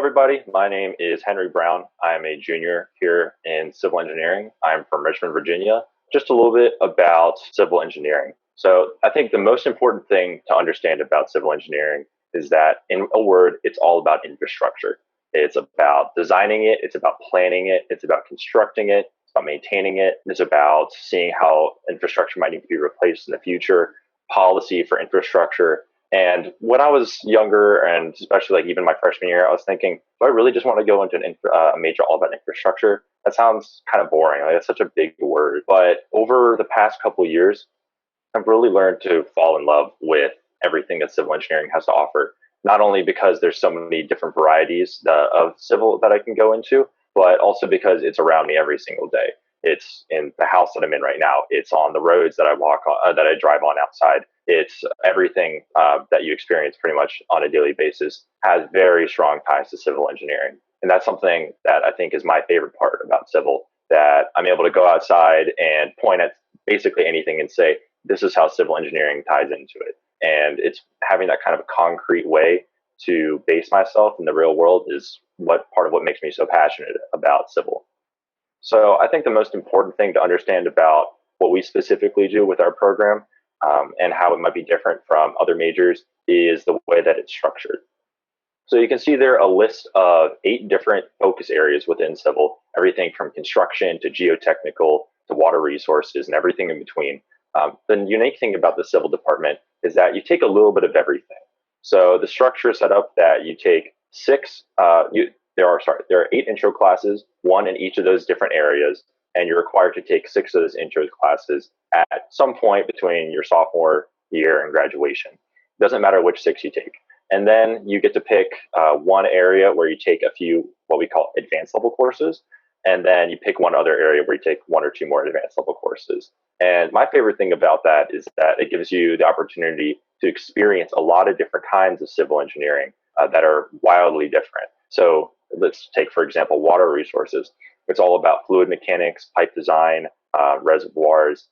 everybody. My name is Henry Brown. I am a junior here in civil engineering. I'm from Richmond, Virginia. Just a little bit about civil engineering. So I think the most important thing to understand about civil engineering is that, in a word, it's all about infrastructure. It's about designing it. It's about planning it. It's about constructing it. It's about maintaining it. It's about seeing how infrastructure might need to be replaced in the future, policy for infrastructure. And when I was younger, and especially like even my freshman year, I was thinking, do I really just want to go into a major all about infrastructure? That sounds kind of boring. Like, it's such a big word. But over the past couple of years, I've really learned to fall in love with everything that civil engineering has to offer. Not only because there's so many different varieties of civil that I can go into, but also because it's around me every single day. It's in the house that I'm in right now. It's on the roads that I walk on, that I drive on outside. It's everything that you experience pretty much on a daily basis has very strong ties to civil engineering. And that's something that I think is my favorite part about civil, that I'm able to go outside and point at basically anything and say, this is how civil engineering ties into it. And it's having that kind of a concrete way to base myself in the real world is part of what makes me so passionate about civil. So I think the most important thing to understand about what we specifically do with our program, and how it might be different from other majors, is the way that it's structured. So you can see there a list of 8 different focus areas within civil, everything from construction to geotechnical to water resources and everything in between. The unique thing about the civil department is that you take a little bit of everything. So the structure is set up that you take there are 8 intro classes, 1 in each of those different areas, and you're required to take 6 of those intro classes at some point between your sophomore year and graduation. It doesn't matter which 6 you take. And then you get to pick one area where you take a few what we call advanced level courses, and then you pick one other area where you take 1 or 2 more advanced level courses. And my favorite thing about that is that it gives you the opportunity to experience a lot of different kinds of civil engineering that are wildly different. So let's take, for example, water resources. It's all about fluid mechanics, pipe design, reservoirs,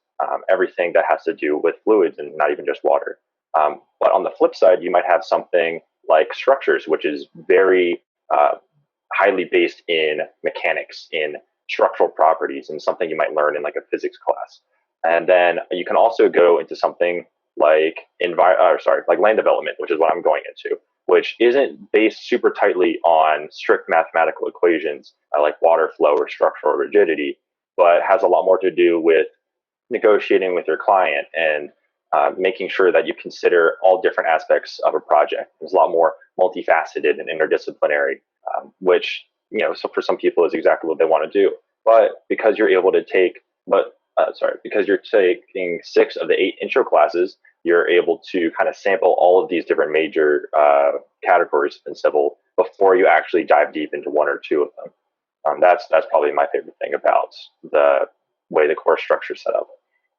everything that has to do with fluids and not even just water. But on the flip side, you might have something like structures, which is very highly based in mechanics, in structural properties, and something you might learn in like a physics class. And then you can also go into something like like land development, which is what I'm going into, which isn't based super tightly on strict mathematical equations like water flow or structural rigidity, but has a lot more to do with negotiating with your client and making sure that you consider all different aspects of a project. It's a lot more multifaceted and interdisciplinary, which, so for some people is exactly what they want to do. But because you're able to because you're taking 6 of the 8 intro classes, you're able to kind of sample all of these different major categories in civil before you actually dive deep into 1 or 2 of them. That's probably my favorite thing about the way the course structure is set up.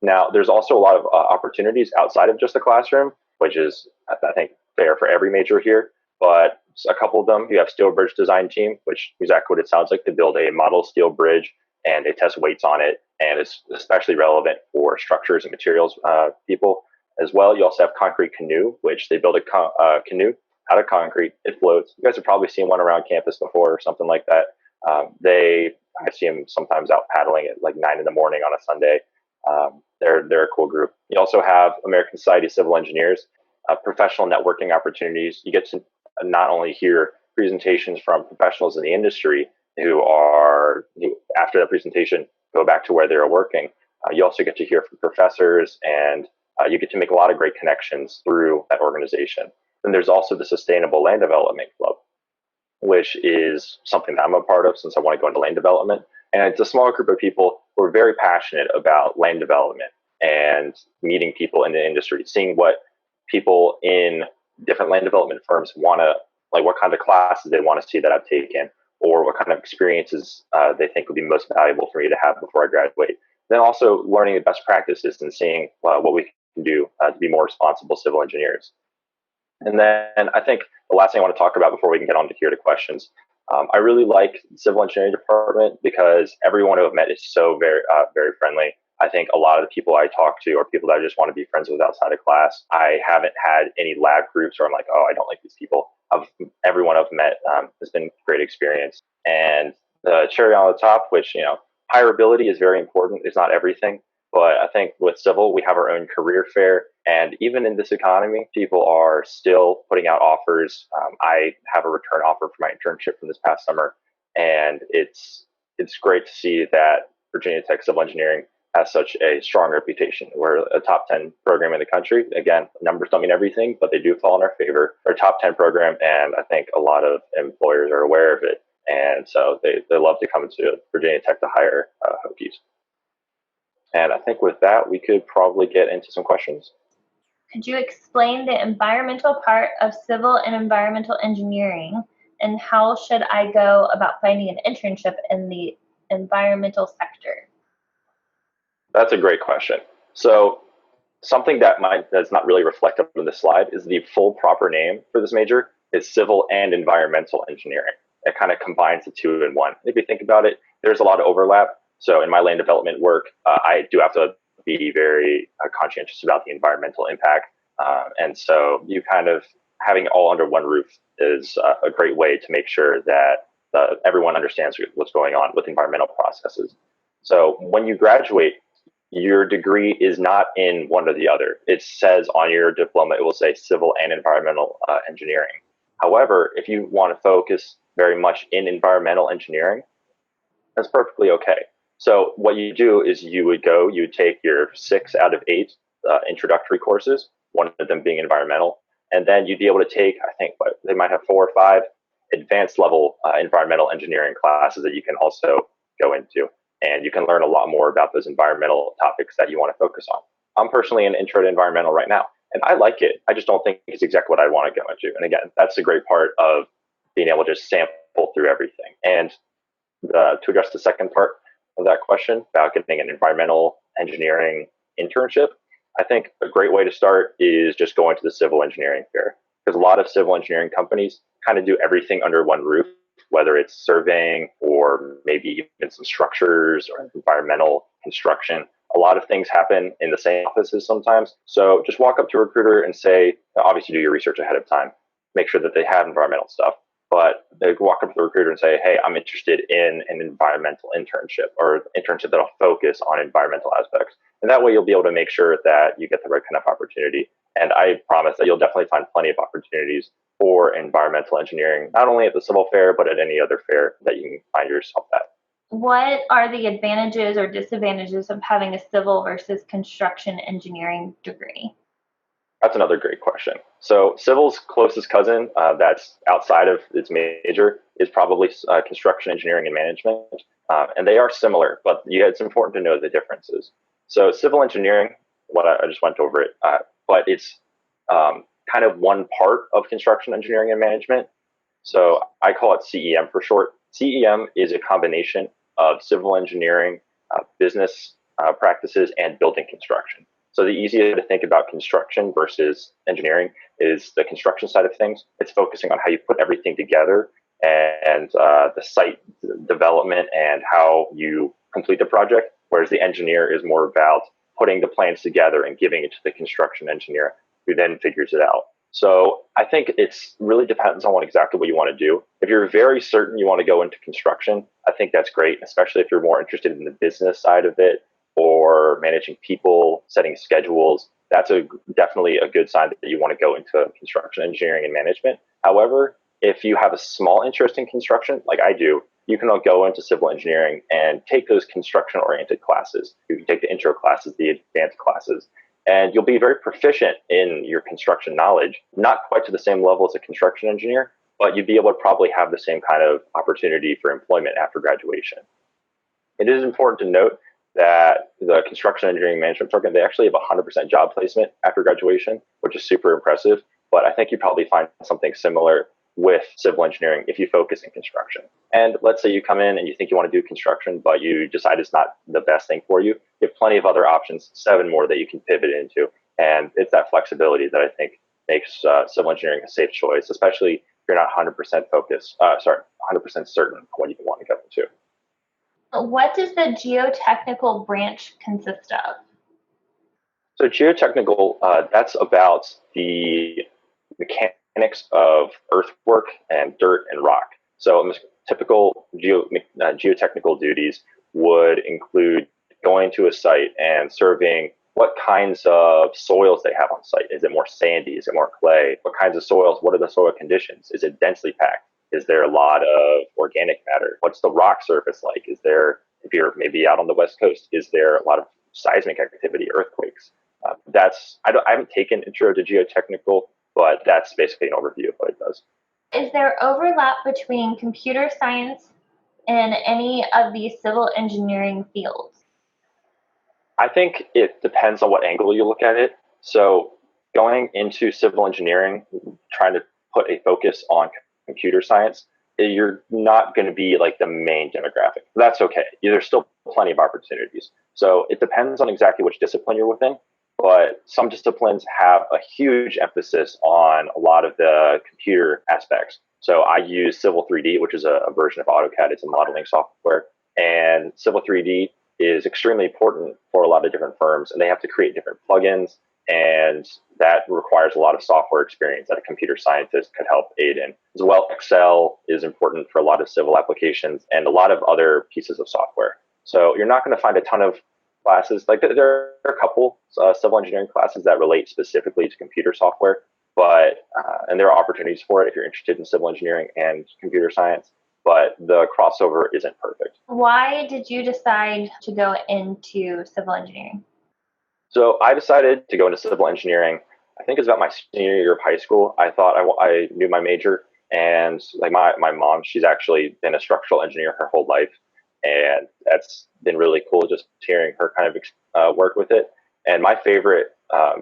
Now, there's also a lot of opportunities outside of just the classroom, which is, I think, fair for every major here. But a couple of them, you have steel bridge design team, which is exactly what it sounds like, to build a model steel bridge, and they test weights on it, and it's especially relevant for structures and materials people as well. You also have concrete canoe, which they build a canoe out of concrete. It floats. You guys have probably seen one around campus before or something like that. I see them sometimes out paddling at like 9 in the morning on a Sunday. They're a cool group. You also have American Society of Civil Engineers, professional networking opportunities. You get to not only hear presentations from professionals in the industry who after the presentation, go back to where they were working. You also get to hear from professors, and you get to make a lot of great connections through that organization. Then there's also the Sustainable Land Development Club, which is something that I'm a part of since I want to go into land development. And it's a small group of people who are very passionate about land development and meeting people in the industry, seeing what people in different land development firms want to, like what kind of classes they want to see that I've taken, or what kind of experiences they think would be most valuable for me to have before I graduate. Then also learning the best practices and seeing what we can do to be more responsible civil engineers. And then I think the last thing I want to talk about before we can get on to here to questions, I really like the civil engineering department because everyone who I've met is so very friendly. I think a lot of the people I talk to are people that I just want to be friends with outside of class. I haven't had any lab groups where I'm like, oh, I don't like these people. Everyone I've met has been a great experience. And the cherry on the top, which, hireability is very important. It's not everything. But I think with civil, we have our own career fair. And even in this economy, people are still putting out offers. I have a return offer for my internship from this past summer. And it's great to see that Virginia Tech Civil Engineering has such a strong reputation. We're a top 10 program in the country. Again, numbers don't mean everything, but they do fall in our favor. We're a top 10 program, and I think a lot of employers are aware of it. And so they love to come to Virginia Tech to hire Hokies. And I think with that, we could probably get into some questions. Could you explain the environmental part of civil and environmental engineering, and how should I go about finding an internship in the environmental sector? That's a great question. So something that's not really reflected on this slide is the full proper name for this major is civil and environmental engineering. It kind of combines the two in one. If you think about it, there's a lot of overlap. So in my land development work, I do have to be very conscientious about the environmental impact. And so you kind of having it all under one roof is a great way to make sure that everyone understands what's going on with environmental processes. So when you graduate, your degree is not in one or the other. It says on your diploma, it will say civil and environmental engineering. However, if you want to focus very much in environmental engineering, that's perfectly okay. So what you do is you would take your 6 out of 8 introductory courses, one of them being environmental, and then you'd be able to take, I think, they might have 4 or 5 advanced level environmental engineering classes that you can also go into. And you can learn a lot more about those environmental topics that you want to focus on. I'm personally in intro to environmental right now, and I like it. I just don't think it's exactly what I want to go into. And again, that's the great part of being able to just sample through everything. And to address the second part of that question about getting an environmental engineering internship, I think a great way to start is just going to the civil engineering fair, because a lot of civil engineering companies kind of do everything under one roof, whether it's surveying or maybe even some structures or environmental construction. A lot of things happen in the same offices sometimes. So just walk up to a recruiter and say, obviously do your research ahead of time, make sure that they have environmental stuff. But they walk up to the recruiter and say, hey, I'm interested in an environmental internship or internship that'll focus on environmental aspects. And that way you'll be able to make sure that you get the right kind of opportunity. And I promise that you'll definitely find plenty of opportunities for environmental engineering, not only at the civil fair, but at any other fair that you can find yourself at. What are the advantages or disadvantages of having a civil versus construction engineering degree? That's another great question. So civil's closest cousin that's outside of its major is probably construction engineering and management. And they are similar, but it's important to know the differences. So civil engineering, I just went over it, but it's kind of one part of construction engineering and management. So I call it CEM for short. CEM is a combination of civil engineering, business practices, and building construction. So the easiest to think about construction versus engineering is the construction side of things. It's focusing on how you put everything together and the site development and how you complete the project, whereas the engineer is more about putting the plans together and giving it to the construction engineer who then figures it out. So I think it's really depends on exactly what you want to do. If you're very certain you want to go into construction, I think that's great, especially if you're more interested in the business side of it or managing people, setting schedules. That's definitely a good sign that you want to go into construction engineering and management. However, if you have a small interest in construction, like I do, you can go into civil engineering and take those construction-oriented classes. You can take the intro classes, the advanced classes, and you'll be very proficient in your construction knowledge, not quite to the same level as a construction engineer, but you'd be able to probably have the same kind of opportunity for employment after graduation. It is important to note that the construction engineering management program, they actually have 100% job placement after graduation, which is super impressive. But I think you probably find something similar with civil engineering if you focus in construction. And let's say you come in and you think you want to do construction, but you decide it's not the best thing for you. You have plenty of other options, 7 more that you can pivot into. And it's that flexibility that I think makes civil engineering a safe choice, especially if you're not 100% 100% certain on what you want to go into. What does the geotechnical branch consist of? So geotechnical, that's about the mechanics of earthwork and dirt and rock. So typical geotechnical duties would include going to a site and surveying what kinds of soils they have on site. Is it more sandy? Is it more clay? What kinds of soils? What are the soil conditions? Is it densely packed? Is there a lot of organic matter? What's the rock surface like? Is there, if you're maybe out on the West Coast, is there a lot of seismic activity, earthquakes? I haven't taken Intro to Geotechnical, but that's basically an overview of what it does. Is there overlap between computer science and any of the civil engineering fields? I think it depends on what angle you look at it. So going into civil engineering, trying to put a focus on computer science, you're not going to be like the main demographic. That's okay. There's still plenty of opportunities. So it depends on exactly which discipline you're within. But some disciplines have a huge emphasis on a lot of the computer aspects. So I use Civil 3D, which is a version of AutoCAD. It's a modeling software. And Civil 3D is extremely important for a lot of different firms, and they have to create different plugins, and that requires a lot of software experience that a computer scientist could help aid in. As well, Excel is important for a lot of civil applications and a lot of other pieces of software. So you're not going to find a ton of classes. Like there are a couple civil engineering classes that relate specifically to computer software, but and there are opportunities for it if you're interested in civil engineering and computer science, but the crossover isn't perfect. Why did you decide to go into civil engineering? So I decided to go into civil engineering. I think it was about my senior year of high school. I thought I knew my major, and like my mom, she's actually been a structural engineer her whole life, and that's been really cool just hearing her kind of work with it. And my favorite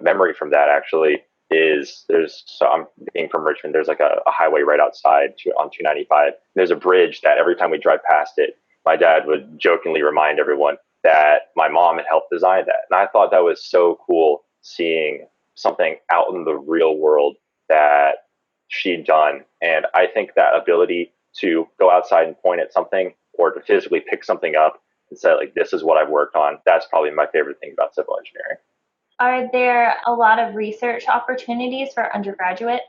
memory from that actually is so I'm being from Richmond. There's like a highway right outside on 295. There's a bridge that every time we drive past it, my dad would jokingly remind everyone that my mom had helped design that. And I thought that was so cool seeing something out in the real world that she'd done. And I think that ability to go outside and point at something or to physically pick something up and say, like, this is what I've worked on, that's probably my favorite thing about civil engineering. Are there a lot of research opportunities for undergraduates?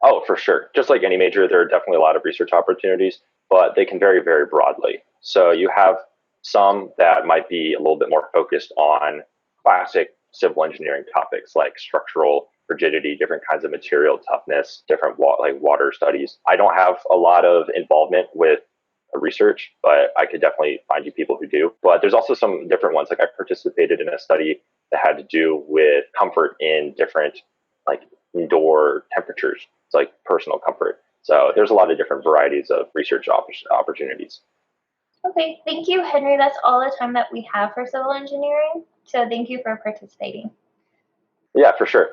Oh, for sure. Just like any major, there are definitely a lot of research opportunities, but they can vary very broadly. So you have some that might be a little bit more focused on classic civil engineering topics like structural rigidity, different kinds of material toughness, different like water studies. I don't have a lot of involvement with research, but I could definitely find you people who do. But there's also some different ones. Like I participated in a study that had to do with comfort in different like indoor temperatures. It's like personal comfort. So there's a lot of different varieties of research opportunities. Okay, thank you, Henry. That's all the time that we have for civil engineering. So thank you for participating. Yeah, for sure.